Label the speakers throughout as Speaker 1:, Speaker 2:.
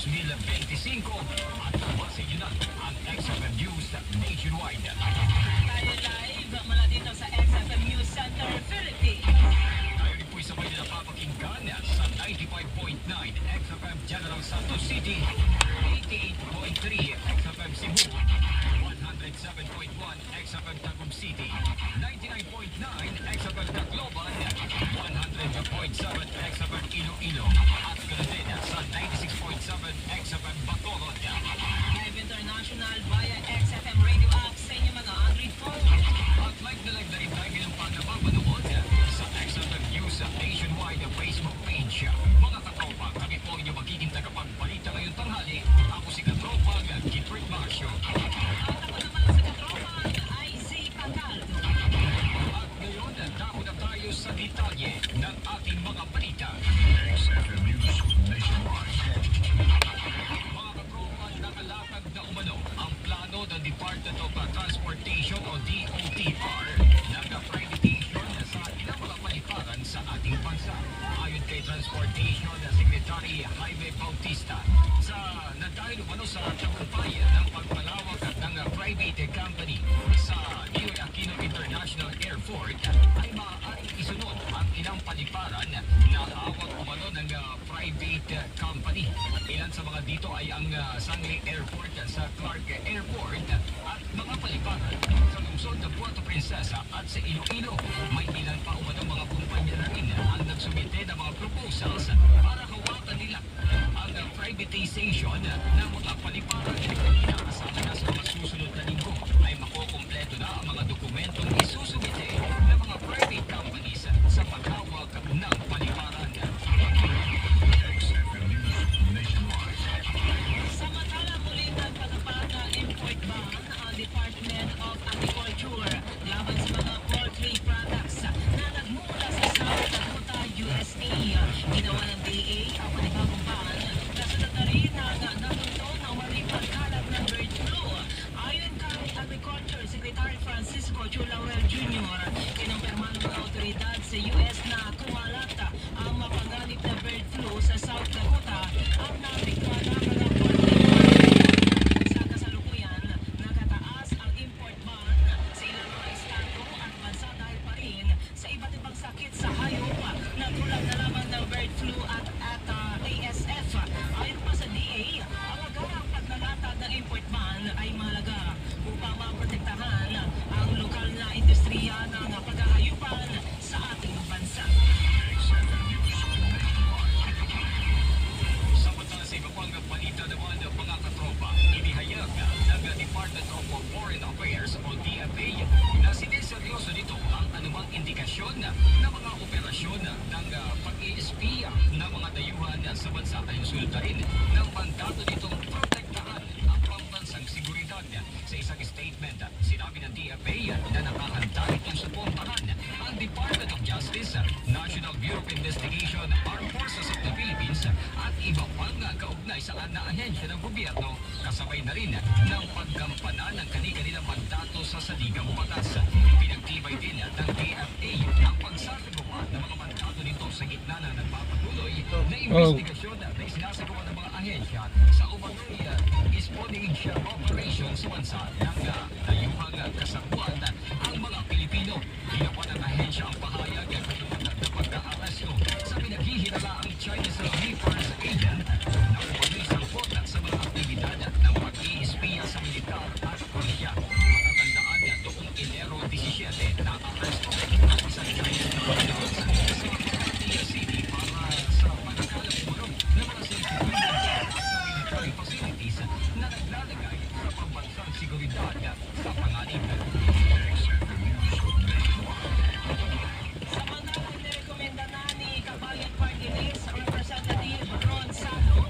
Speaker 1: 2025 at babasin nyo na ang XFM News nationwide.
Speaker 2: Tayo live mula dito sa XFM News Center, Philippines.
Speaker 1: Tayo rin po'y sabay na napapakinggan sa 95.9 XFM General Santos City, 88.3 XFM Cebu, 107.1 XFM Tagum City, 99.9 XFM Tacloban, 100.7 XFM Iloilo, at ganoon din sa 96.7 XFM Bacolod.
Speaker 2: Live international via XFM radio app sa inyong mga Android phone.
Speaker 1: At live na rin tayo ng pagkapapanood sa XFM News nationwide Facebook page. Mga katropa, kami po inyong magiging tagapagbalita ngayong tanghali. Ako si Katropa Gilbert Marcio.
Speaker 2: At ako naman sa katropang IZ Pagaldo.
Speaker 1: At ngayon, dako na tayo sa detalye ng ating mga balita.
Speaker 3: XFM News Nationwide.
Speaker 1: Mga katropa, nakalatag na umano ang plano ng Department of Transportation o DOTR ng privatization sa ilang mga paliparan sa ating bansa. Ayon kay Transportation Secretary Jaime Bautista, dahil umano sa tagumpayan ng pagpalawak ng private company sa Ninoy Aquino International Airport ay maaaring isunod ang ilang paliparan na hawak umano ng private company. Ilan sa mga dito ay ang Sangli Airport sa Clark Airport at mga paliparan sa lungsod ng Puerto Princesa at sa Iloilo. May ilan pa umano mga kumpanya na rin ang nagsumite ng mga proposals para hawakan nila ang privatization ng mga paliparan. Inaasahan na sa mga susunod na linggo ay makukumpleto na ang mga dokumentong isusumite ng mga private companies sa paghawak ng paliparan.
Speaker 3: XFM News Nationwide.
Speaker 2: Samantala muli nagpatupad na import ban ang Department of Agriculture laban sa mga poultry products na nagmula sa South Dakota, USA. Ginawa ng DA ang panibagong ban kasunod na rin ang natuntun na maling pagkalat ng bird flu. Ayon kay Agriculture Secretary Francisco Chulawel Jr., kinumpirman ng autoridad sa US na kumalat ang mapanganib na bird flu sa South Dakota ang nabiktima ng mga poultry. Sa kasalukuyan, nakataas ang import ban sa ilang mga estado at bansa dahil pa rin sa iba't ibang sakit sa hayop na tulad na lamang ng bird flu at ASF. Ayon pa sa DA, ang agarang paglalatag ng import ban ay mahalaga upang maprotektahan ang lokal na industriya ng paghahayupan sa ating bansa.
Speaker 3: XFM News Nationwide.
Speaker 1: Samantala sa iba pang balita naman ng mga katropa, inihayag ng Department of Foreign Affairs o DFA na sineseryoso nito ang anumang indikasyon ng mga operasyon ng pag-iispiya ng mga dayuhan sa bansa ay sultarin ng mandato nitong protektahan ang pambansang seguridad. Sa isang statement, sinabi ng DFA na nakahanda itong suportahan ang Department of Justice, National Bureau of Investigation, Armed Forces of the Philippines at iba pang kaugnay sa na ahensya ng gobyerno, kasabay na rin ng paggampanan ng kani-kanilang mandato sa saligang batas. Pinagtibay din ng DFA ang pagsasagawa ng mga mandato nito sa gitna na nagpapatuloy na investigasyon na isinasagawa ng mga ahensya sa umano'y espionage operation sa bansa ng dayuhang kasapuan ang mga Pilipino. Ginawa ng ahensya ang pahayag na pagka-arasto sa pinaghihinalaang Chinese Reapers Agent na umano'y sangkot sa mga aktibidad ng pag-iispiya sa militar at Rusya. Matatandaan na noong Enero 17 na arasto ang isang Chinese national sa Cavite City para sa pagkakalang umano ng mga sensitibidad at military facilities na naglalagay sa pambansang seguridad sa panganib.
Speaker 3: XFM News Nationwide.
Speaker 2: Samantalang nirekomenda na ni Kabayan Party List Representative Ron Salo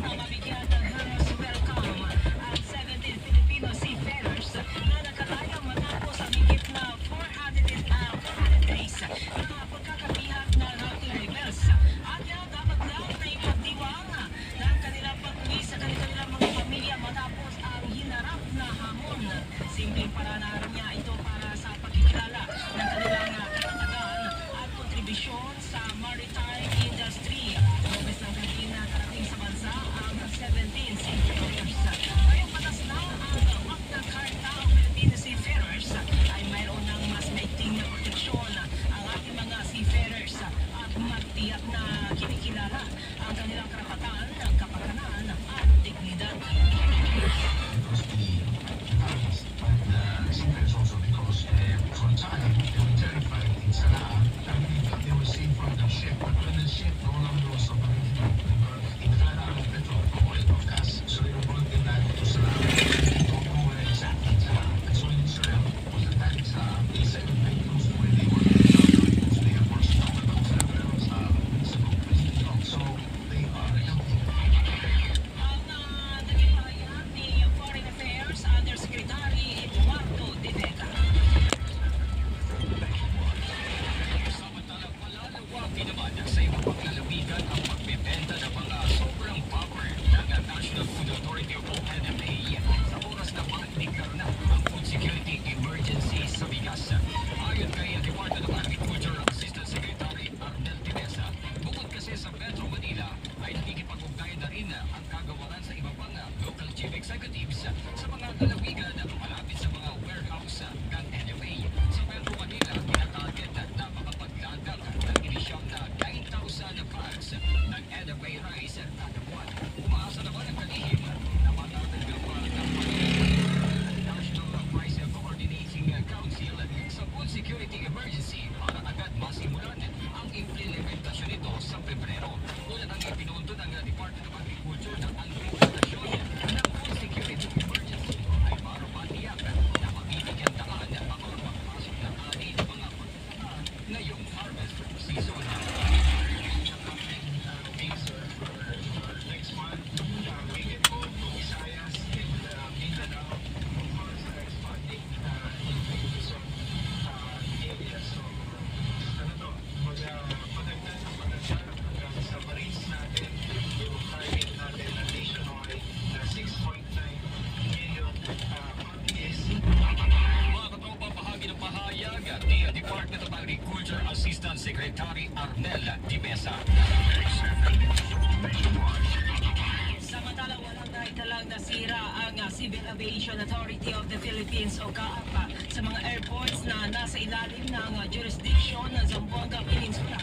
Speaker 2: Civil Aviation Authority of the Philippines o CAAP sa mga airports na nasa ilalim ng jurisdiction ng Zamboanga Peninsula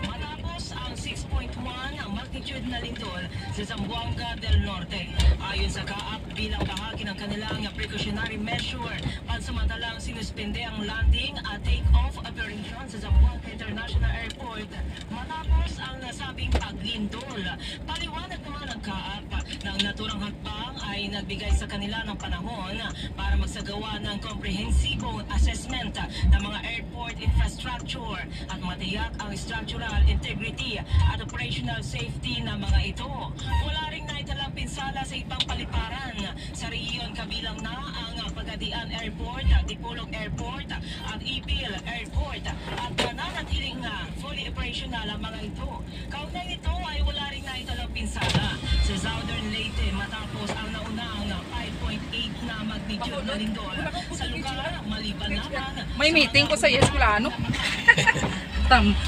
Speaker 2: matapos ang 6.1 ang magnitude na lindol sa Zamboanga del Norte. Ayon sa CAAP, bilang bahagi ng kanilang precautionary measure, pansamantalang sinuspende ang landing at take-off operation sa Zamboanga International Airport matapos ang nasabing paglindol. Paliwanag naman ng CAAP na ang naturang hakbang ay nagbigay sa kanila ng panahon para magsagawa ng komprehensibong assessment ng mga airport infrastructure at matiyak ang structural integrity at operational safety ng mga ito. Wala ring naitalang pinsala sa ibang paliparan sa rehiyon, kabilang na ang Pagadian Airport, Dipolog Airport at Ipil Airport at nananatiling fully operational ang mga ito. Kaugnay nito ay wala ring naitalang pinsala sa Southern Leyte matapos ang naunang 5.8 na magnitude na lindol sa lugar, maliban lamang
Speaker 4: May meeting ko sa Esplano.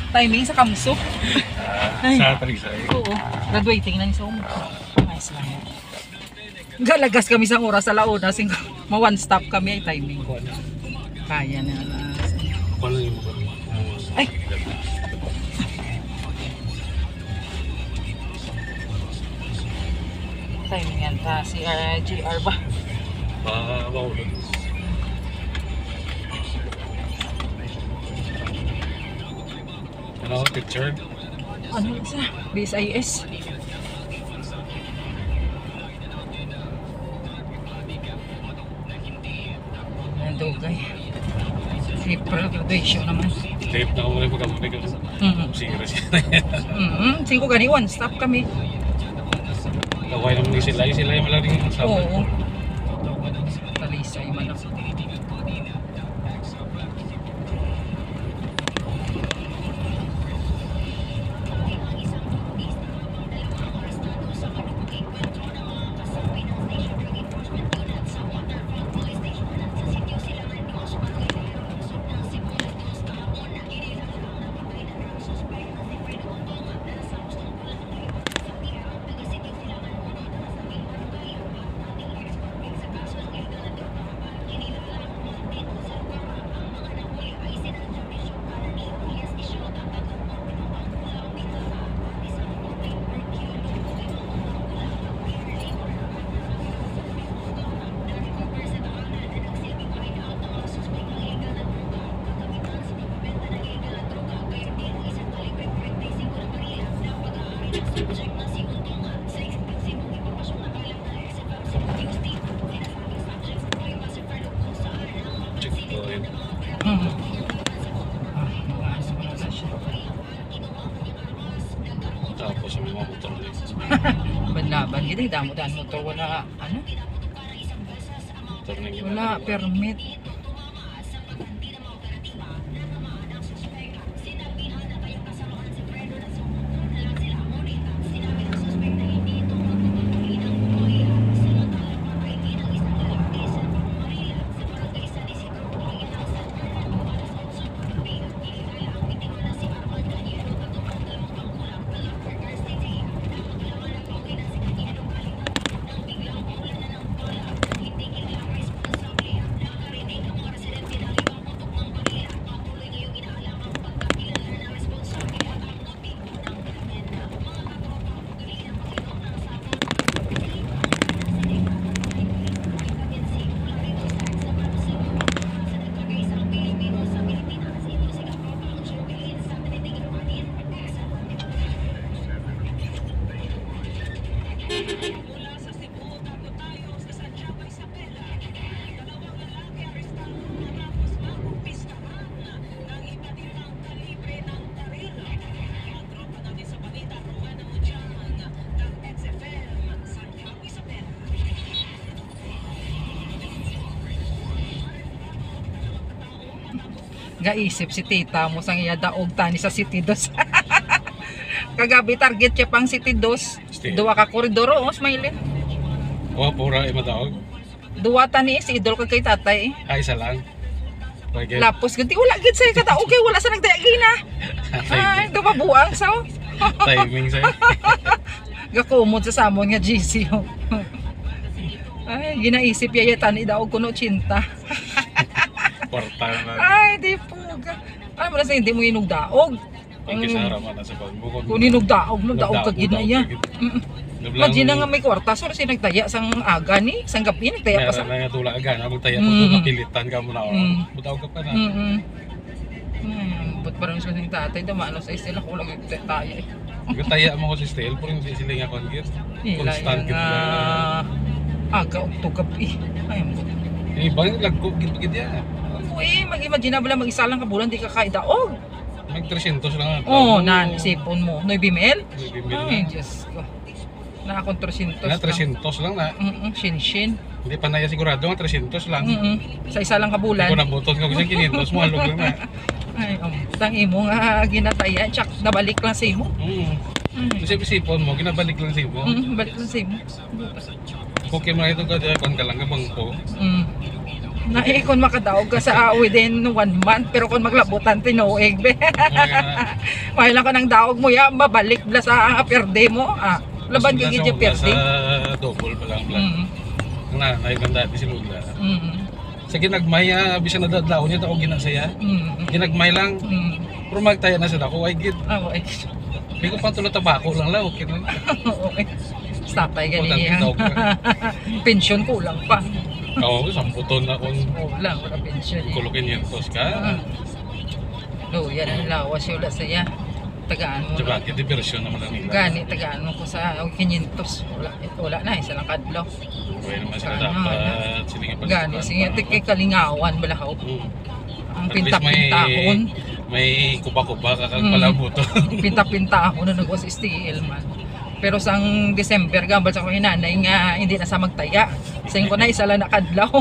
Speaker 4: Timing sa Kamsuk.
Speaker 5: Sa Talisay.
Speaker 4: Oo. Graduating na ni Somo. Nice lang. Galagas kami sa oras sa launa. Ma-one stop kami ay timing. Kaya na.
Speaker 5: Paano yung mga
Speaker 4: Ay! Timing yan ta. Si GR ba?
Speaker 5: mahulog? Ano, picture?
Speaker 4: Ano isa? BSIS. Dugay. April graduation naman.
Speaker 5: Tape na ako rin pagkamulig ako. Sira siya.
Speaker 4: Singko gani, one stop kami.
Speaker 5: Kaway naman ni sila yung malaring sa
Speaker 4: Oo. Talisay man ako.
Speaker 5: checkpoint. Tapos yung mga motor na
Speaker 4: Banlaban gini damo-dan motor wala ano?
Speaker 5: motor na yung
Speaker 4: Wala permit. Mula sa Cebu, takot tayo sa Santiago, Isabela. Dalawang lalaki arestado matapos makumpiskahan ng iba't ibang kalibre ng baril. Ang tropa natin sa balita, Rowena Mujan, ng XFM, Santiago, Isabela. Gaisip si tita mo sang iya daog tani sa City 2. Kagabi target siya pang City 2. Duwa ka koridoro, Smiley.
Speaker 5: oh, pura ay matawag.
Speaker 4: Duwa tani si idol ka kay tatay.
Speaker 5: Ay, isa lang. Okay.
Speaker 4: Lapos ganti wala gid say kataog kay wala sa nagdagi na. Ay, dumabuang sa.
Speaker 5: Timing sa'yo.
Speaker 4: Gakumod sa samon nga GC.
Speaker 6: Ay, ginaisip yayatan daw kuno 80.
Speaker 5: Kwarta na.
Speaker 6: Ay, di po. Alam mo na sa hindi mo inugdaog.
Speaker 5: Ang kisaraman na sa pagbukod.
Speaker 6: Kung inugdaog, no, daog ka ginaya. Imagine nga may kwarta, so si nagtaya sang aga ni, sang gabi, nagtaya pa sa...
Speaker 5: Meron na tulak aga, magtaya po ito, napilitan ka mo na. Butaw ka pa na.
Speaker 6: Ba't parang sa ng tatay, damano sa istila ko lang tayo eh.
Speaker 5: Taya mo ko si Stel, pero hindi sila nga kongit. Constant
Speaker 6: Yung
Speaker 5: gid lang.
Speaker 6: aga o to gabi. Ay, mo.
Speaker 5: Ibang lagko gid yan.
Speaker 6: Uy, mag-imagine na bala mag-isa lang ka bulan, di ka kaidaog.
Speaker 5: Mag 300 lang.
Speaker 6: Oo, nan, sipon mo. 9 mil? Ay,
Speaker 5: Ay,
Speaker 6: Diyos ko. Nakakong 300
Speaker 5: na 300 lang na.
Speaker 6: Shin-shin.
Speaker 5: Hindi pa na sigurado nga 300 lang.
Speaker 6: Sa isa lang ka
Speaker 5: Hindi
Speaker 6: bulan.
Speaker 5: ko nabutot nga kasi 500 mo halog lang na.
Speaker 6: Ay, tangi mo nga ginataya, tsak nabalik lang sa imo.
Speaker 5: Kasi sipon mo, ginabalik lang sa mo.
Speaker 6: Balik lang sa imo.
Speaker 5: Okay mo na ito ka lang ka bangko.
Speaker 6: Kung makadaog ka sa within 1 month, pero kung maglabutan tinuig, be. Mahal lang ka ng daog mo, ya, mabalik bla sa perde mo. Laban ka gidya perde.
Speaker 5: Sa double pa lang lang. Ang nanay ng dati si Lula. Sa ginagmay, bisan na dadlaw niya, ako ginasaya. Ginagmay lang. Pero magtaya na sa dako, ay gid.
Speaker 6: Okay.
Speaker 5: Hindi ko pang tulad tabako lang lang, okay lang.
Speaker 6: Okay. Sapay
Speaker 5: Importante
Speaker 6: ganyan.
Speaker 5: daw ka.
Speaker 6: Pensyon kulang pa.
Speaker 5: Oo, 10 ton na kung
Speaker 6: Kulang, wala pensyon.
Speaker 5: kulukin yan. Tapos ka,
Speaker 6: Yan ang lawas yung wala saya. Tagaan mo.
Speaker 5: diba, diversyon naman lang nila.
Speaker 6: Gani, tagaan mo ko sa 500. Wala na, isa lang kadlaw.
Speaker 5: Kaya naman sila
Speaker 6: Ano,
Speaker 5: dapat silingan pa.
Speaker 6: Gani, sige, kay kalingawan, balahaw. Ang
Speaker 5: At least
Speaker 6: pinta-pintahon.
Speaker 5: may kupa-kupa kakagpalabuto.
Speaker 6: Pinta-pintahon na nagwas STL man. Pero sang December, gambal sa kong hinanay nga, hindi na sa magtaya. Sayang ko na, isa lang nakadlaw.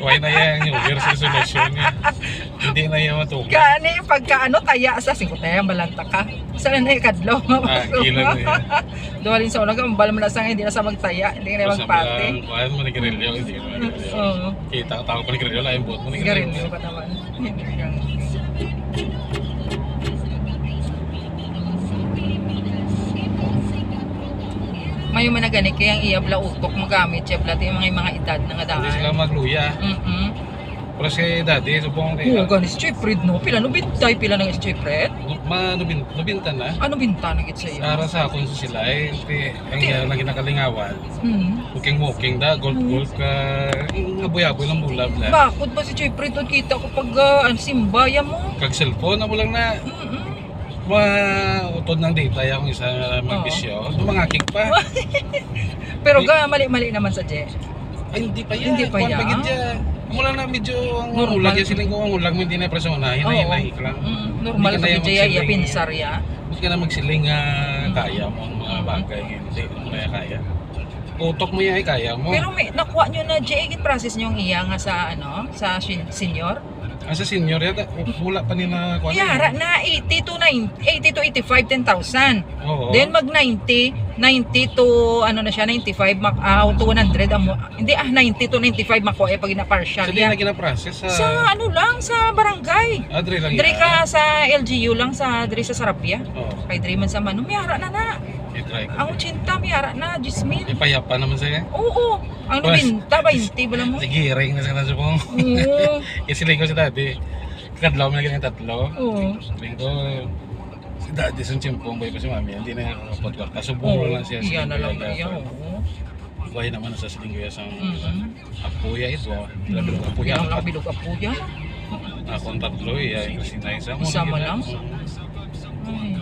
Speaker 5: Why na yan yung year's resolution niya. Hindi na yan matuka.
Speaker 6: Gani, pagka taya sa 50 balanta ka. Isa lang na ikadlaw.
Speaker 5: Gila na yan.
Speaker 6: Duwalin sa unang, gambal mo na sang hindi na sa magtaya. Hindi na magpate.
Speaker 5: Kuhaan mo ni Garilio, hindi ka naman Garilio.
Speaker 6: Oo.
Speaker 5: Kita ka tao pa ni Garilio, laing buot mo ni
Speaker 6: Garin
Speaker 5: Garilio.
Speaker 6: mo pa naman. Mayo man na gani kaya ang iyabla utok magamit siya bla yung mga edad na nga
Speaker 5: Hindi sila
Speaker 6: daan.
Speaker 5: magluya. Pero si daddy, subong
Speaker 6: Oo,
Speaker 5: rin.
Speaker 6: gani si Chipred no. Pila no bintay pila na si Chipred.
Speaker 5: Nubinta na.
Speaker 6: Ano bintana git sa iyo?
Speaker 5: Para sa akong sila, ang yan lang kinakalingawan. Walking da, golf ka, ngaboy-aboy lang bulab na.
Speaker 6: Bakod pa si Chipred doon kita ko pag simbaya mo.
Speaker 5: Kag cellphone na mo lang na. Utod ng data yung isa magbisyo. Tumangakig pa.
Speaker 6: Pero mali-mali naman sa Je.
Speaker 5: Ay, hindi pa yan.
Speaker 6: Hindi pa yan?
Speaker 5: Mula na medyo ang
Speaker 6: Normal.
Speaker 5: ulag yan siling ko ang ulag mo hindi na persona. Hinay-hinay ka lang.
Speaker 6: Normal
Speaker 5: Hindi
Speaker 6: sa
Speaker 5: ka na
Speaker 6: Je
Speaker 5: yung
Speaker 6: ya
Speaker 5: magsiling.
Speaker 6: pinsar ya.
Speaker 5: Hindi ka na magsiling kaya mo ang mga bagay. Hindi mo na kaya. Utok mo yan ay kaya mo.
Speaker 6: Pero may nakuha nyo na Je, process nyo yung iya nga sa sa senior.
Speaker 5: Sa senior yata, wala pa nila kuha.
Speaker 6: Yara na 80 to 85, 10,000.
Speaker 5: Oo.
Speaker 6: Then mag 90 to na siya 95 to 100 hindi 90 to 95 makuha pag ina-partial
Speaker 5: Sa di
Speaker 6: yan.
Speaker 5: na gina-process
Speaker 6: Sa lang sa barangay.
Speaker 5: Adre lang
Speaker 6: Dre
Speaker 5: yan.
Speaker 6: ka sa LGU lang sa Dre sa Sarapia.
Speaker 5: Oo.
Speaker 6: Kay Dre man sa Mano, miyara na.
Speaker 5: I-try ko.
Speaker 6: Ang 80 miyara na, 10,000.
Speaker 5: Ipayapa naman sa'yo.
Speaker 6: Oo. Ang 90, 20 bala mo.
Speaker 5: Sige, ring na sila sa pong.
Speaker 6: Oo.
Speaker 5: Kasi ko si daddy. Kadlaw mo na ganyan tatlo.
Speaker 6: Oo.
Speaker 5: Ring ko. Si daddy sa chimpong boy pa si mami. Hindi na nakakapot-kwarta. Subong lang siya.
Speaker 6: Iyan na lang na yan. Oo.
Speaker 5: Buhay naman sa silinggo sa
Speaker 6: Mm-hmm.
Speaker 5: apuya ito. Bilog apuya.
Speaker 6: Yan ang bilog apo yan.
Speaker 5: Akong tatlo eh. Kasi na isa.
Speaker 6: Isama lang? Ay.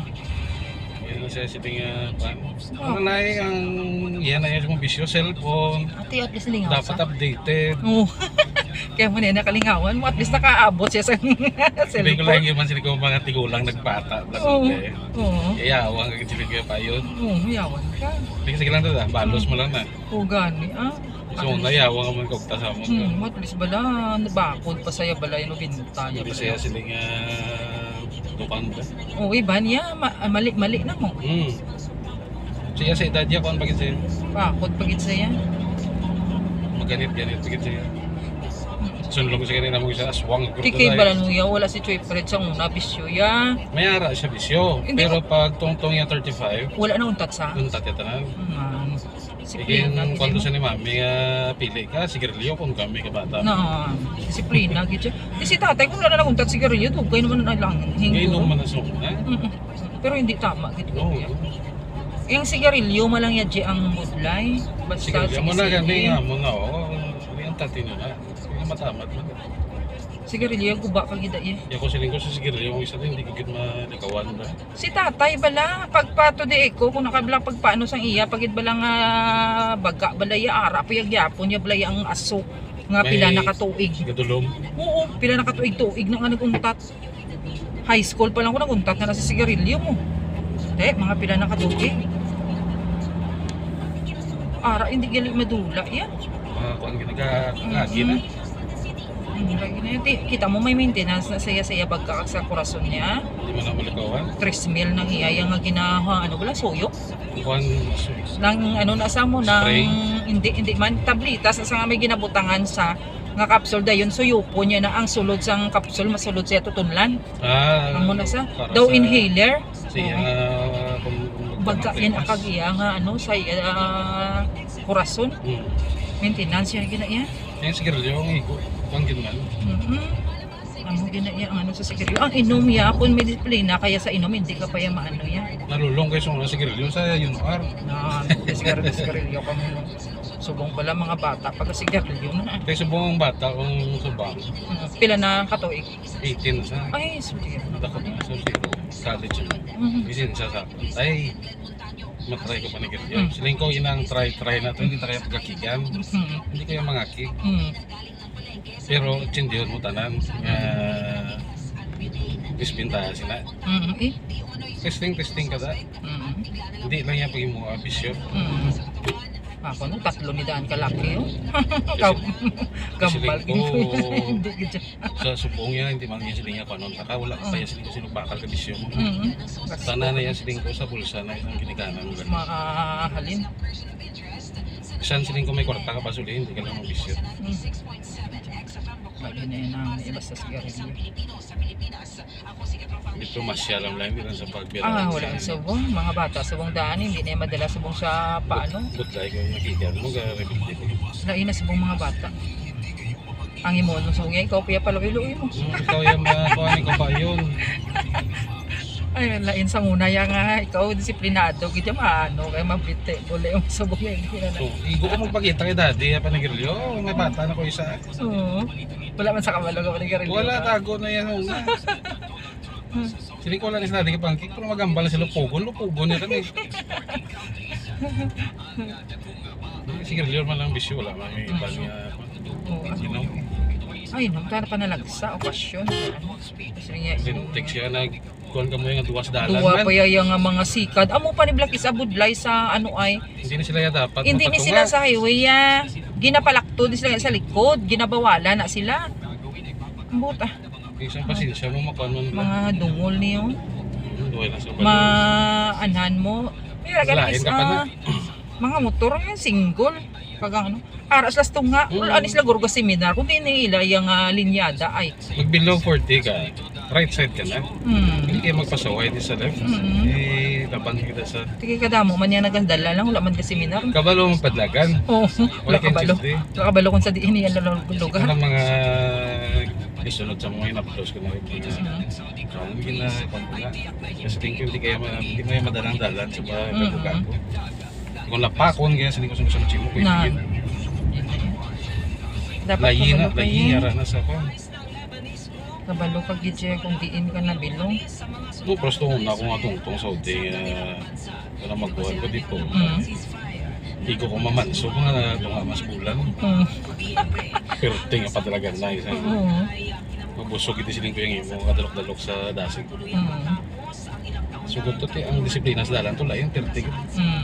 Speaker 5: Yan na siya siling pan. Ano na ang yan na yung bisyo cellphone.
Speaker 6: Ate, at least lingaw
Speaker 5: Dapat updated.
Speaker 6: Oo. Kaya mo na nakalingawan mo, at least nakaabot siya sa
Speaker 5: Sabi ko
Speaker 6: cellphone.
Speaker 5: lang yung man sila ko mga tigulang nagbata.
Speaker 6: Oo. Oo.
Speaker 5: Iyawang kag sila ko pa yun.
Speaker 6: Oo, yawan ka.
Speaker 5: Sige lang tada, balos mo lang na.
Speaker 6: Oo, gani.
Speaker 5: So na yawang man kog ta sa mo.
Speaker 6: At least bala, nabakod pa saya bala yung binta niya.
Speaker 5: Hindi siya sila nga dukan ba.
Speaker 6: Oo, iba niya, mali na mo.
Speaker 5: Siya sa edad niya kung bakit siya
Speaker 6: Bakod pagit saya.
Speaker 5: maganit-ganit bakit siya. Sunlong ko sa kanina mo isa aswang.
Speaker 6: Kikay bala nuya, wala si Choy Fred sa una, bisyo ya.
Speaker 5: Mayara siya bisyo.
Speaker 6: Hindi
Speaker 5: Pero pag tungtong niya 35,
Speaker 6: Wala na untat sa.
Speaker 5: dun tatya tanan.
Speaker 6: Disiplina.
Speaker 5: Yung kwento sa ni mami, pili ka, sigarilyo kung kami ka bata.
Speaker 6: Na, disiplina, gid siya. Di si tatay, kung wala na nakuntat sigarilyo, dugay naman na lang.
Speaker 5: Gainom man na sumuna.
Speaker 6: Pero hindi tama, gid ko.
Speaker 5: Oo.
Speaker 6: Yung sigarilyo, malang yadji ang budlay. Basta
Speaker 5: Sigarilyo mo na
Speaker 6: sinisili.
Speaker 5: gani nga mo na, oo. Yung tatino na. Yung matamat mo.
Speaker 6: Sigarilyo, guba ka gida eh.
Speaker 5: Yung ko siling ko sa sigarilyo, yung isa din, hindi ko gid malikawan na.
Speaker 6: Si tatay bala, pagpato de ko, kung nakabilang pagpaano sang iya, pagid bala nga baga, balaya ara, payag-yapon niya balaya ang aso. Nga
Speaker 5: May-
Speaker 6: pila nakatuig.
Speaker 5: Gadulong.
Speaker 6: Oo, pila nakatuig-tuig na nga naguntat. High school pa lang ko naguntat na sa sigarilyo mo. Mga pila nakatuig. Ara, hindi gali madula yan.
Speaker 5: Kung ginagagagi na.
Speaker 6: Lagi na yun. Kita mo may maintenance na saya-saya bagka sa kurason niya.
Speaker 5: Hindi mo na malikawan.
Speaker 6: 3 mil nang iyaya nga ginaha, ano bala, soyo.
Speaker 5: Kuhan,
Speaker 6: Nang ano nasa mo, nang
Speaker 5: Spray.
Speaker 6: hindi man, tablitas, sa nga may ginabutangan sa nga kapsul dayon, suyupo niya na ang sulod sang kapsul, masulod siya tutunlan. Ang muna sa,
Speaker 5: para
Speaker 6: daw
Speaker 5: sa-
Speaker 6: inhaler.
Speaker 5: Siya, kung
Speaker 6: Bagka yan akagiya nga ano sa kurason. Maintenance yan ginaya.
Speaker 5: Yung sigarilyo, yung higo. Ang ginman.
Speaker 6: Ang ginaya ang ano sa sigarilyo. Ang inom ya kung may disiplina kaya sa inom hindi ka pa ya maano yan.
Speaker 5: Nalulong kayo sa mga sigarilyo sa UNR.
Speaker 6: Na sigarilyo kami. Subong pala mga bata pag sigarilyo na.
Speaker 5: Kaya sa buong bata, kung subang,
Speaker 6: Pila na katuig.
Speaker 5: 18 na sa.
Speaker 6: Ay, sige.
Speaker 5: Nadakot na sa siguro. College yun. Isin siya sa ay matry ko pa ni Girilyo. Siling ko inang try na ito. Hindi tayo pagkakigan. Hindi kayo mangakik. Pero chindiyon mo tanan. Bispinta sila. Testing ka da. Hindi lang yan pag mo abisyo.
Speaker 6: Ako no, 3 ni daan kalaki oh. Gambal
Speaker 5: Siling ko,
Speaker 6: hindi gid.
Speaker 5: sa subong yan, hindi man yan siling yan panon. Taka wala pa yan siling ko sinubakal ka bisyo mo.
Speaker 6: Kasi
Speaker 5: Sana na yan siling ko sa bulsa na isang ginikanan mo.
Speaker 6: mahalin.
Speaker 5: Saan siling ko may kwarta ka pa suli, hindi ka lang mabisyo.
Speaker 6: Lagi na yun ang iba sa sigarilyo.
Speaker 5: Dito masyalam lang, hindi lang sa pagbira.
Speaker 6: Wala ang subong. Mga bata, subong daan, hindi na madala subong sa paano.
Speaker 5: Butlay ko yung nakikiyan mo, ga-rebildi ko.
Speaker 6: Lain na subong mga bata. Ang imo no sungay, ikaw piya paluwi-luwi mo.
Speaker 5: Ikaw yung makuhanin ko pa yun.
Speaker 6: Ay, lain sa muna ya nga, ikaw disiplinado, gid maano, kay mabite, bole yung subong yan.
Speaker 5: So, igo ko magpakita kay daddy, panagirlyo, may bata na ko isa.
Speaker 6: Oo. Wala man sa kabalo ka panigarilyo.
Speaker 5: Wala, tago na yan. Una. Siling ko lang is daddy pangkik, pero magambal na sila lupugon niya kami. Sigarilyo man lang bisyo, wala man may iba niya. Inom.
Speaker 6: Ay, nung tara pa nalagsa, okasyon. Kasi niya,
Speaker 5: Text siya na kuhan ka mo yung duwas dalan
Speaker 6: duwa
Speaker 5: man.
Speaker 6: pa yung mga sikad. Amo pa ni Black is abudlay sa ano ay.
Speaker 5: Hindi na sila ya dapat
Speaker 6: Hindi ni sila sa highway ya. Ginapalakto din sila sa likod. Ginabawala na sila. Ang buta.
Speaker 5: Isang pasensya mo makuhan mo nila.
Speaker 6: Mga dungol niyo.
Speaker 5: Duway na sa
Speaker 6: Maanhan mo. Pero
Speaker 5: Lain
Speaker 6: is
Speaker 5: ka pa na.
Speaker 6: mga motor yan, single. Pag ano. Aras las tunga. Anis la gurgo seminar. Kung di nila yung linyada ay.
Speaker 5: Mag below 40 ka, right side ka na. Hindi kayo magpasaway di sa left. Laban kita sa
Speaker 6: Tiki kadamo man yan nagandala lang. Wala man ka seminar.
Speaker 5: kabalo mong padlagan.
Speaker 6: Oo. Wala
Speaker 5: kayong
Speaker 6: kabalo.
Speaker 5: chiste.
Speaker 6: Wala kabalo kung sa diin yan lugar.
Speaker 5: Ano mga isunod sa mga in-upload ko na rin. Hindi na pamula. Kasi tingin hindi kayo madalang dalan sa mga gago-gago. Kung lapakon kaya sa lingkos sa chimo ko
Speaker 6: Na.
Speaker 5: yun.
Speaker 6: Dapat
Speaker 5: Layi na,
Speaker 6: kabalo
Speaker 5: layi
Speaker 6: kayo.
Speaker 5: ara na sa kon.
Speaker 6: Kabalo ka gidje kung diin ka na bilong.
Speaker 5: No, prosto na ako nga tungtong sa uti. Wala magbuhan ko dito. Hindi ko mamanso kung nga tunga mas bulan. Pero tingin pa talaga na isa. Mabusog iti siling ko yung imo kadalok-dalok sa dasig. Sugot to ang disiplina sa dalan to lain 30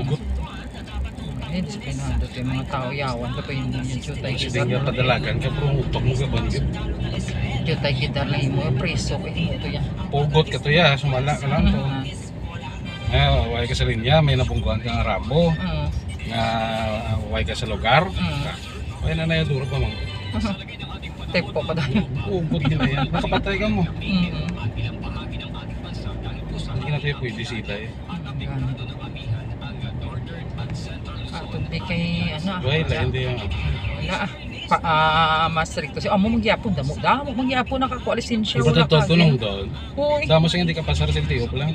Speaker 5: bugot.
Speaker 6: Disiplinado yung mga tao yawan ka pa yung jutay
Speaker 5: Kasi nga padalagan ka pero utok mo ka banggit.
Speaker 6: Jutay kita lang mo preso ko ito yan.
Speaker 5: Pugot ka to ya, sumala ka lang to. Way ka sa linya, may napungguan kang rabo. Way ka sa lugar. Way na na duro pa mang.
Speaker 6: Tepo ka dahil.
Speaker 5: Pugot din na yan. Nakapatay ka mo. Hindi na tayo pwede sita eh.
Speaker 6: Atong SB kay ano.
Speaker 5: Wala, hindi yung
Speaker 6: Wala. Mas stricto siya. Amo magyapon damo. Damo magyapon nakakuha lisensya.
Speaker 5: Iba
Speaker 6: Wala
Speaker 5: to
Speaker 6: ka.
Speaker 5: tunong doon.
Speaker 6: Uy.
Speaker 5: Damo sa hindi ka pasar sa tiyo pa lang.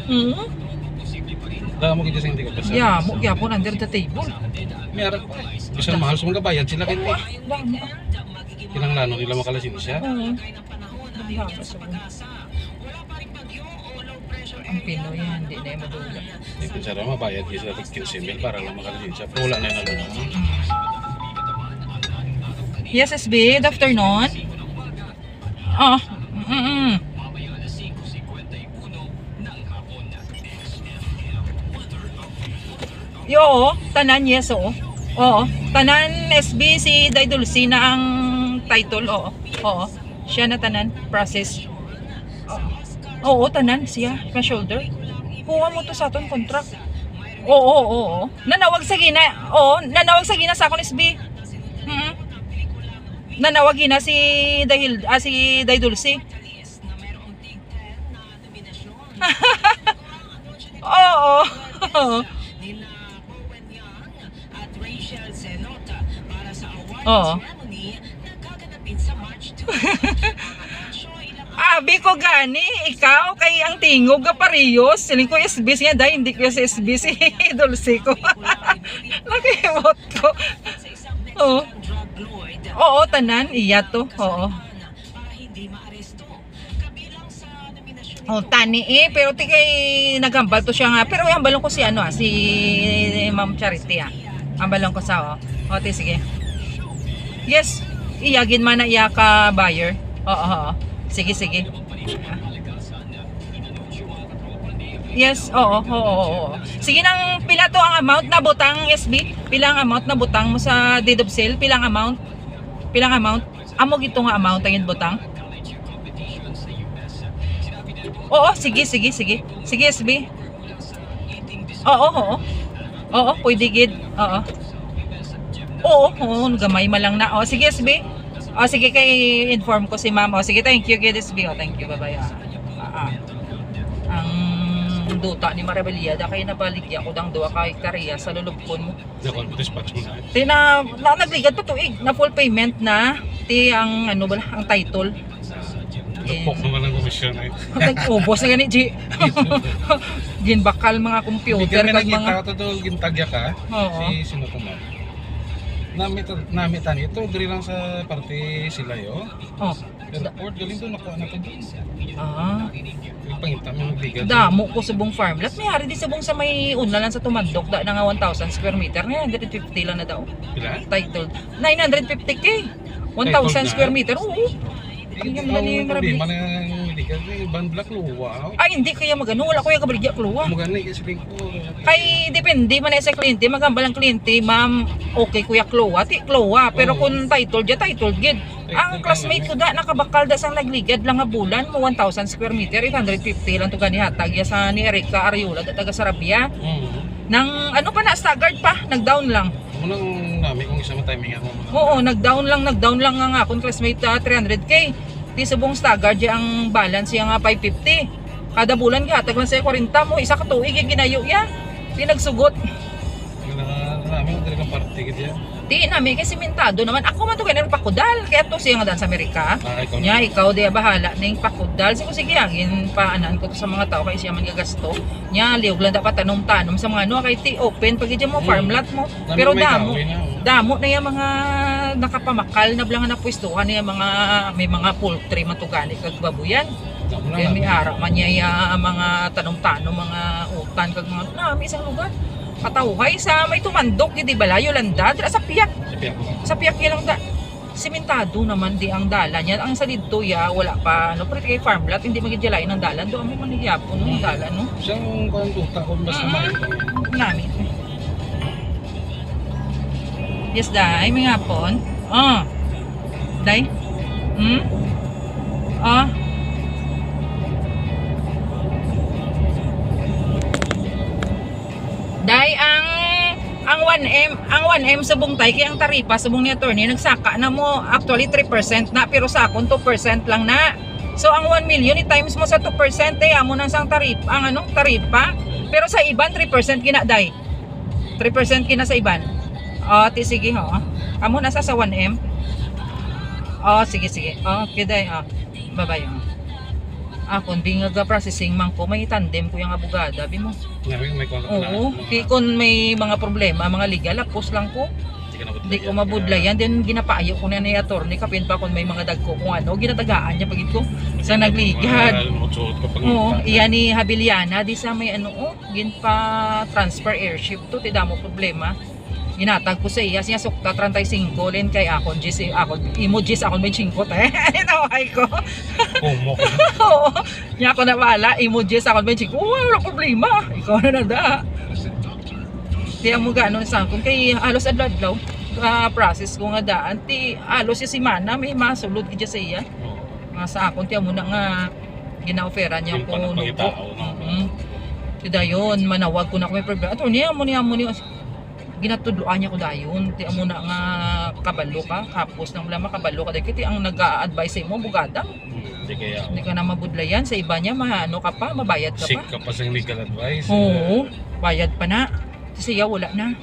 Speaker 5: Damo kita sa hindi ka pasar.
Speaker 6: Yeah, mo gyapon under the table.
Speaker 5: Meron pa. Isa mahal sa mga bayad sila kay
Speaker 6: Damo.
Speaker 5: kinanglano nila makalisensya.
Speaker 6: Oo. Damo sa buwan. Ang Pinoy hindi na yung madula.
Speaker 5: Hindi pinsara mabayad yung sila 15,000 para lang makalisensya. Pero wala na yung nalunong.
Speaker 6: Yes, SB. Good afternoon. Oh. Yo, tanan yes oo. Oo, tanan SB si Daidulce na ang title oo. Oo. Siya na tanan process. Oo, tanan siya na shoulder. Kuha mo to sa aton contract. Oo. Nanawag sa gina. Oo, nanawag sa gina sa akon SB. Nanawag gina si si Daidulce. Oo. Oo. Abi ko gani, ikaw kay ang tingog ka parehas. Siling ko SB niya dahil hindi ko sa SB si Dulce ko. Nakimot ko. Oo. Oo, tanan iya to. Oo. Oh, tani pero ti kay nagambal to siya nga. Pero hambalon ko si ano si Ma'am Charity Hambalon ko sa O, ti sige. Yes, iyagin man na iya ka buyer. Oo. Sige. Yes, oo. Sige nang pila to ang amount na butang SB? Pila ang amount na butang mo sa deed of sale? Pilang amount? Amo gito nga amount ang butang? Oo, sige. Sige SB. Oo, pwede gid. Oo, gamay malang na. O, sige SB. O, sige kay inform ko si ma'am. O, sige, thank you kay SB. O, thank you, bye-bye. Ang duta ni Marabelia, da kayo nabaligya ko dang duwa ka hektarya sa lulubkon mo.
Speaker 5: Dakon mo dispatch mo na.
Speaker 6: Ti na nagligad to tuig na full payment na. Ti ang ano ba ang title.
Speaker 5: Nagpok naman ang komisyon ay.
Speaker 6: Nag-ubos na ganit, G. Ginbakal mga
Speaker 5: Hindi
Speaker 6: computer
Speaker 5: kami
Speaker 6: kag
Speaker 5: nakita
Speaker 6: mga...
Speaker 5: ko to gintagya ka.
Speaker 6: Oo.
Speaker 5: Si sino to man? Namitan ito, diri lang sa parte sila yo.
Speaker 6: Oh.
Speaker 5: Airport, galing doon, nakuha na ko doon. Yung pangita mo nagligad.
Speaker 6: Damo ko subong farmland. May hari di subong sa may unlan sa Tumandok. Da na nga 1,000 square meter. 950 lang na daw.
Speaker 5: Pila?
Speaker 6: Title. 950k. 1,000
Speaker 5: na?
Speaker 6: square meter. Oo.
Speaker 5: Hindi
Speaker 6: Ang
Speaker 5: mo
Speaker 6: galing,
Speaker 5: problema na nagligad. Ban black luwa.
Speaker 6: Ay, hindi kaya magano. Wala ko yung kabaligya kluwa.
Speaker 5: Magana kasi rin ko.
Speaker 6: Kay depende man na sa kliyente, magambal ang kliyente, ma'am, okay kuya Klowa, ti Klowa, pero
Speaker 5: Oo.
Speaker 6: kung title gid. Ang classmate ko da nakabakal da sang nagligad lang nga bulan mo 1,000 square meter, 850 lang to gani hatag ya sa ni Erica Ariola da taga Sarabia. Nang ano pa na staggered pa, nag-down lang.
Speaker 5: Munang nami kung isa mo timing ako.
Speaker 6: Oo, nag-down lang nga akong classmate 300k. Ti subong staggered ya ang balance ya nga 550. Kada bulan gihatag lang sa 40 mo, isa ka tuig yung ginayo ya. Pinagsugot.
Speaker 5: Nami kung talagang parte gid yan.
Speaker 6: Di namin kasi simentado naman. Ako man to kaya pakudal. Kaya to siya nga dan sa Amerika.
Speaker 5: Ikaw
Speaker 6: Nya ikaw di bahala na yung pakudal. Sige hangin paanan ko to sa mga tao kay siya man gagasto. Nya liog lang dapat tanom sa mga ano kay ti open pag mo farmland mo. Pero damo na yung mga nakapamakal na blangan na pwestuhan niya mga may mga poultry man to gani kag babuyan. Kaya may araw man niya mga tanom-tanom mga utan kag mga nami isang lugar. Patawhay sa may Tumandok di balayo landa dira sa piyak. Sa piyak lang da. Simentado naman di ang dalan niya. Ang sa didto ya wala pa ano pero kay farmland hindi magidjalain ang dalan do amo man gyapon ng dalan no.
Speaker 5: Siyang kontuta kung basta may.
Speaker 6: Nami. Yes dai may ngapon. Dai. Dai ang 1M subong tay kay ang taripa subong ni attorney nagsaka na mo actually 3% na pero sa akon 2% lang na. So ang 1 million i-times mo sa 2% amo nang sang taripa ang taripa pero sa iban 3% kina dai. 3% kina sa iban. Ti sige ho. Amo nasa sa 1M. Sige. Okay day. Bye-bye. Kung di nga processing man ko, may tandem ko yung abogada, bi mo.
Speaker 5: May kontak na.
Speaker 6: Oo, kung may mga problema, mga legal, apos lang ko. Hindi ko mabudlayan. Then ginapaayo ko na ni attorney kapin pa kung may mga dagko kung ano, ginatagaan niya pagit ko sa nagligad. Oo, iyan ni Habiliana di sa may gin pa transfer airship to ti damo problema. Ginatag ko sa iya siya sukta 35 len kay akon gis akon emojis akon 25 te. Naway ko.
Speaker 5: Kumo ko.
Speaker 6: Oo. Nya ako na wala emojis akon 25. Wala problema. Ikaw na nada. Di mo ganon sa akon kay halos adlaw process ko nga daan ti halos si mana may masulod gid sa iya. Sa akon ti amo na nga ginaofera niya ko nubo. Ti dayon manawag ko na ko may problema. Ato niya amo ni ginatudloan niya ko dayon ti amo na nga kabalo ka kapos nang wala makabalo ka dahil ang nag-a-advise mo bugada. Hindi ka na mabudlayan sa iba niya maano ka pa mabayad ka pa.
Speaker 5: Sick ka pa sa legal advice.
Speaker 6: Oo, bayad pa na. Siya wala na.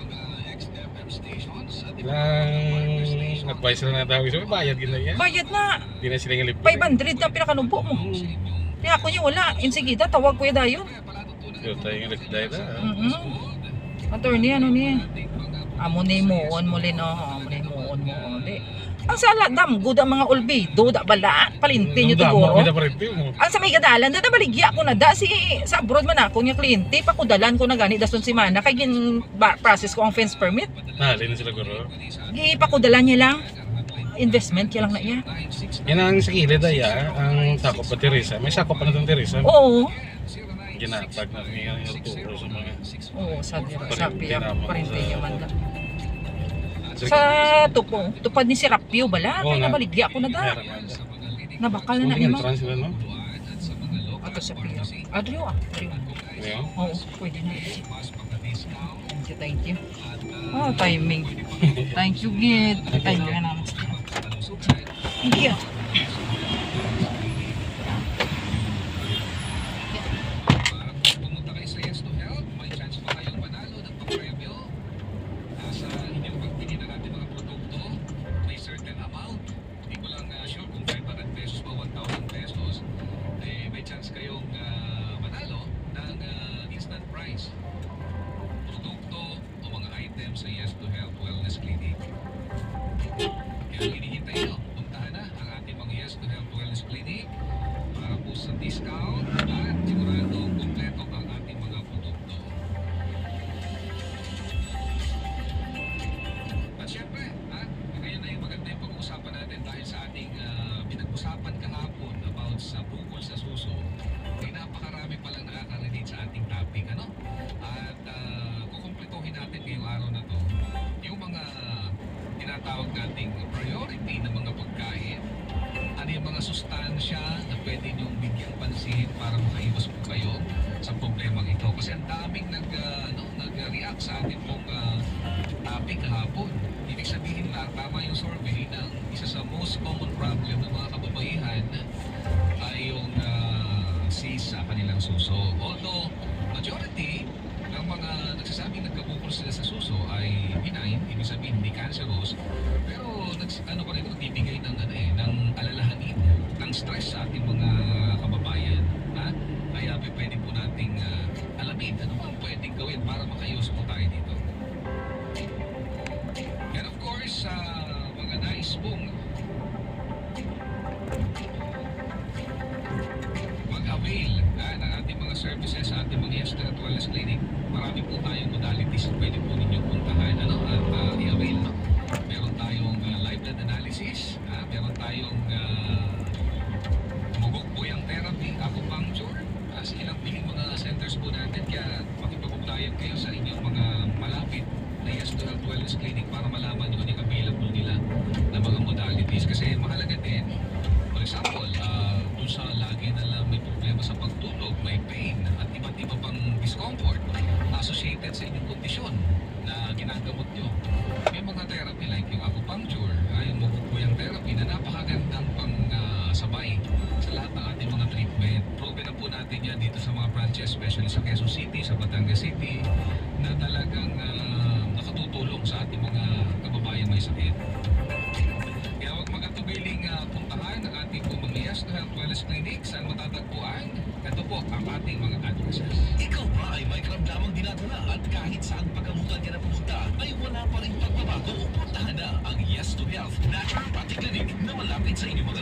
Speaker 5: Lang advice na natawag sa bayad gina yan.
Speaker 6: Bayad na.
Speaker 5: Di na sila ngalip.
Speaker 6: 500 na pinakanubo mo. Kaya ako niya wala. Insigida tawag ko ya dayon.
Speaker 5: Yo tayo ng reply na.
Speaker 6: Attorney ano niya? Amo ni moon mo lin amo ni moon mo di. Ang sala damgo da mga olbido da bala palinti niyo siguro. Ang sa may gadalan da baligya ko na da si sa abroad man ako nya kliyente pa ko dalan ko na gani dason si mana kay gin process ko ang fence permit.
Speaker 5: Nalin na sila guro.
Speaker 6: Gi pa ko dalan niya lang. Investment kaya lang na iya.
Speaker 5: Yan ang sa kilid ay ang sakop pa Teresa. May sakop pa na itong Teresa.
Speaker 6: Oo.
Speaker 5: Ginatag na niya yung turo sa mga.
Speaker 6: Oo, sabi ako parinti niya man da.
Speaker 5: Sa
Speaker 6: Sa tupad ni si Rapio bala, kaya nabaligya ko na da. Nabakal na na niya
Speaker 5: trans sila no?
Speaker 6: Ato sa Pio. Adrio.
Speaker 5: Ano?
Speaker 6: Oo, pwede na. Thank you. Timing. Thank you, Gid. Timing ka naman. Thank you.
Speaker 1: Pumunta kayo sa Yes to Help, may chance pa kayong manalo ng pang-premyo. Sa inyong pagbili ng ating mga produkto, may certain amount. Hindi ko lang sure kung 500 pesos o 1,000 pesos. May chance kayong manalo ng instant prize. Produkto o mga items sa Yes to Help Wellness Clinic. Kaya hinihintay nyo, puntahan na ang ating mga Yes to Help Wellness Clinic para po sa discount at sigurado kompleto ang ating mga produkto. At syempre, ngayon na yung maganda yung pag-uusapan natin dahil sa ating pinag-usapan kahapon about sa bukol sa suso, ay napakarami palang nakaka-relate sa ating topic, ano? At kukumpletohin natin ngayong araw na to yung mga tinatawag nating priority na mga pagkain. Ano yung mga sustansya na pwede niyong bigyang pansin para makaiwas po kayo sa problemang ito. Kasi ang daming nag-react sa ating pong topic kahapon. Ibig sabihin na tama yung survey na isa sa most common problem ng mga kababaihan ay yung cyst sa kanilang suso. Although majority ng mga nagsasabing nagkabukol sila sa suso ay benign, ibig sabihin hindi cancerous, pero ano pa rin nagbibigay ng ng alalahanin, ng stress sa ating mga kababayan. Kaya pwede po nating alamin ano ba ang pwedeng gawin para makayos po tayo dito. And of course, mga nais pong mag-avail ng ating mga services sa ating mga Yes to Help Wellness Clinic. Marami po tayong modalities na pwede po ninyong puntahan at i-avail. Meron tayong live blood analysis, meron tayong mugog buyang therapy, acupuncture, sa ilang piling mga centers po natin. Kaya makipag-ugnayan kayo sa inyong mga malapit na Yes to Help Wellness Clinic para malaman nyo yung available nila na mga modalities. Kasi mahalaga din, for example, dun sa lagi na lang may problema sa pagtulog, may pain at iba't iba pang discomfort associated sa inyong mga